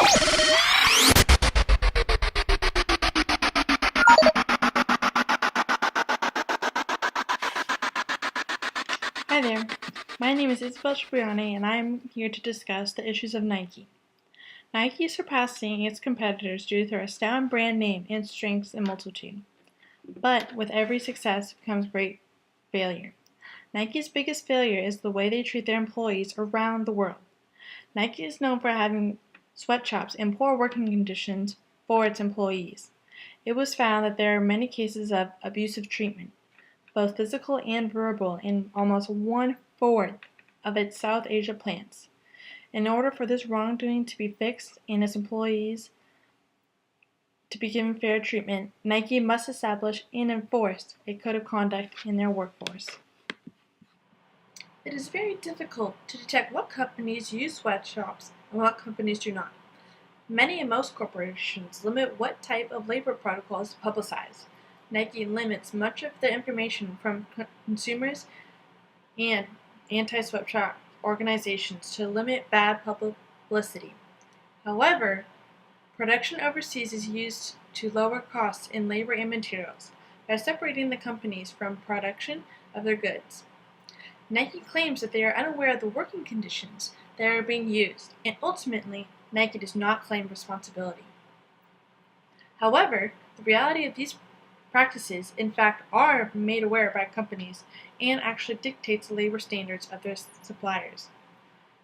Hi there, my name is Isabelle Cipriani and I'm here to discuss the issues of Nike. Nike is surpassing its competitors due to their astounding brand name and strengths in multitude. But with every success comes great failure. Nike's biggest failure is the way they treat their employees around the world. Nike is known for having sweatshops and poor working conditions for its employees. It was found that there are many cases of abusive treatment, both physical and verbal, in almost 1/4 of its South Asia plants. In order for this wrongdoing to be fixed and its employees to be given fair treatment, Nike must establish and enforce a code of conduct in their workforce. It is very difficult to detect what companies use sweatshops and what companies do not. Many and most corporations limit what type of labor protocols to publicize. Nike limits much of the information from consumers and anti-sweatshop organizations to limit bad publicity. However, production overseas is used to lower costs in labor and materials by separating the companies from production of their goods. Nike claims that they are unaware of the working conditions that are being used, and ultimately, Nike does not claim responsibility. However, the reality of these practices, in fact, are made aware by companies and actually dictates the labor standards of their suppliers.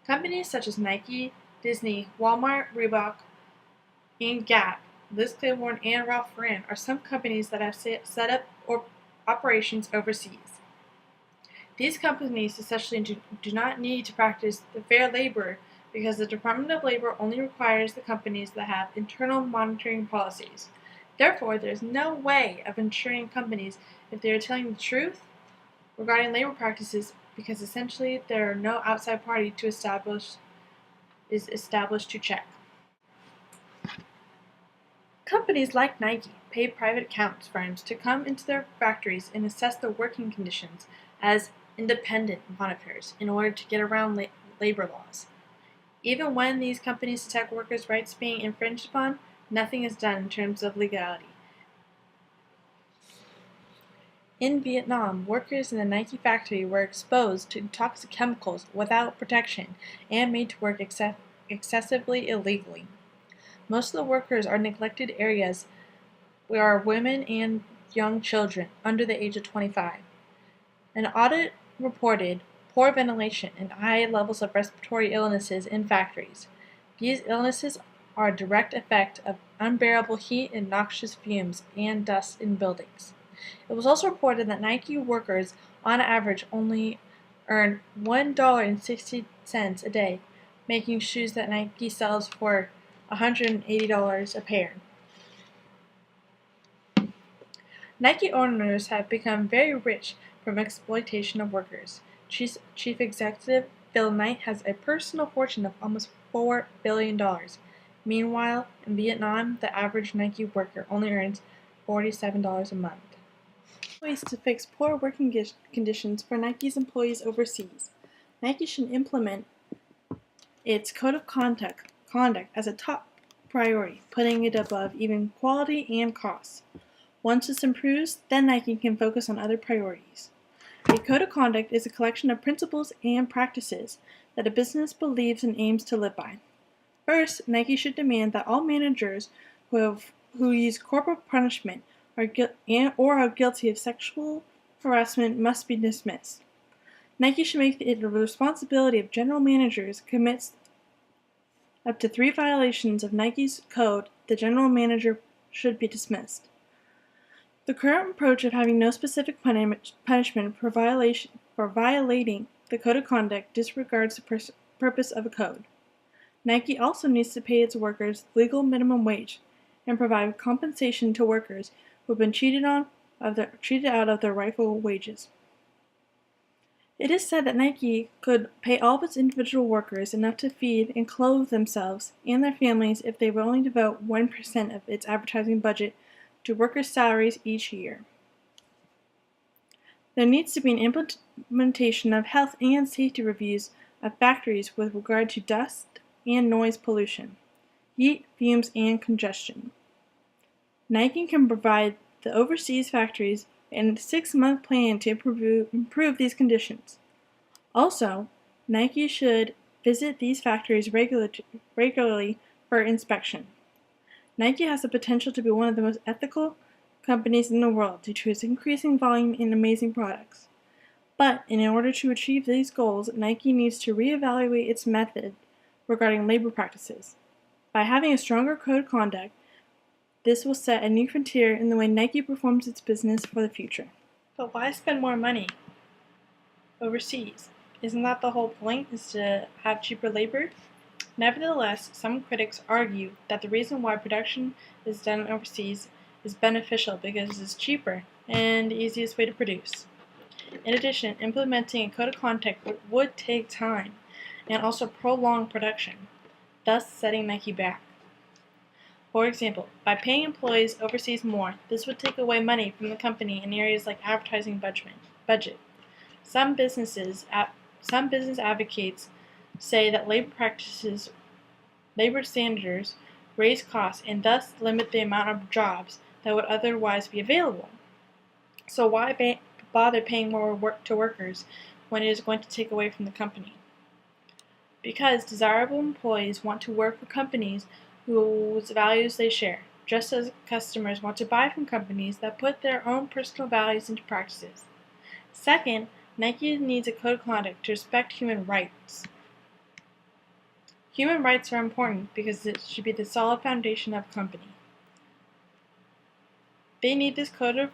Companies such as Nike, Disney, Walmart, Reebok, and Gap, Liz Claiborne, and Ralph Lauren are some companies that have set up operations overseas. These companies essentially do not need to practice the fair labor because the Department of Labor only requires the companies that have internal monitoring policies. Therefore, there is no way of ensuring companies if they are telling the truth regarding labor practices because essentially there are no outside party to established to check. Companies like Nike pay private accounts firms to come into their factories and assess their working conditions as independent monitors in order to get around labor laws. Even when these companies detect workers' rights being infringed upon, nothing is done in terms of legality. In Vietnam, workers in a Nike factory were exposed to toxic chemicals without protection and made to work excessively illegally. Most of the workers are neglected areas where are women and young children under the age of 25. An audit reported poor ventilation and high levels of respiratory illnesses in factories. These illnesses are a direct effect of unbearable heat and noxious fumes and dust in buildings. It was also reported that Nike workers, on average, only earn $1.60 a day, making shoes that Nike sells for $180 a pair. Nike owners have become very rich from exploitation of workers. Chief Executive Phil Knight has a personal fortune of almost $4 billion. Meanwhile, in Vietnam, the average Nike worker only earns $47 a month. Ways to fix poor working conditions for Nike's employees overseas. Nike should implement its code of conduct as a top priority, putting it above even quality and costs. Once this improves, then Nike can focus on other priorities. A code of conduct is a collection of principles and practices that a business believes and aims to live by. First, Nike should demand that all managers who use corporal punishment or are guilty of sexual harassment must be dismissed. Nike should make it the responsibility of general managers commits up to 3 violations of Nike's code, the general manager should be dismissed. The current approach of having no specific punishment for violating the code of conduct disregards the purpose of a code. Nike also needs to pay its workers legal minimum wage and provide compensation to workers who have been cheated out of their rightful wages. It is said that Nike could pay all of its individual workers enough to feed and clothe themselves and their families if they would only devote 1% of its advertising budget to workers' salaries each year. There needs to be an implementation of health and safety reviews of factories with regard to dust and noise pollution. heat, fumes, and congestion. Nike can provide the overseas factories a 6-month plan to improve these conditions. Also, Nike should visit these factories regularly for inspection. Nike has the potential to be one of the most ethical companies in the world due to its increasing volume and amazing products. But in order to achieve these goals, Nike needs to reevaluate its method regarding labor practices. By having a stronger code of conduct, this will set a new frontier in the way Nike performs its business for the future. But why spend more money overseas? Isn't that the whole point, is to have cheaper labor? Nevertheless, some critics argue that the reason why production is done overseas is beneficial because it's cheaper and the easiest way to produce. In addition, implementing a code of conduct would take time and also prolong production, thus setting Nike back. For example, by paying employees overseas more, this would take away money from the company in areas like advertising budget. Some business advocates say that labor standards raise costs and thus limit the amount of jobs that would otherwise be available. So why bother paying more work to workers when it is going to take away from the company? Because desirable employees want to work for companies whose values they share, just as customers want to buy from companies that put their own personal values into practices. Second, Nike needs a code of conduct to respect human rights. Human rights are important because it should be the solid foundation of a company. They need this code of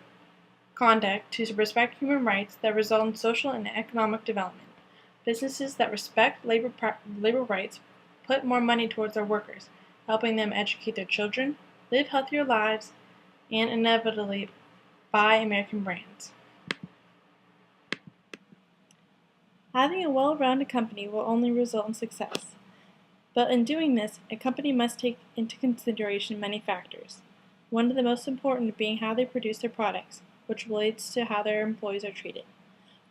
conduct to respect human rights that result in social and economic development. Businesses that respect labor rights put more money towards their workers, helping them educate their children, live healthier lives, and inevitably buy American brands. Having a well-rounded company will only result in success. But in doing this, a company must take into consideration many factors. One of the most important being how they produce their products, which relates to how their employees are treated.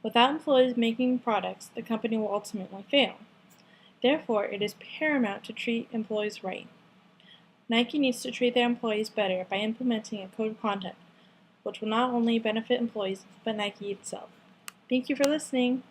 Without employees making products, the company will ultimately fail. Therefore, it is paramount to treat employees right. Nike needs to treat their employees better by implementing a code of conduct, which will not only benefit employees, but Nike itself. Thank you for listening.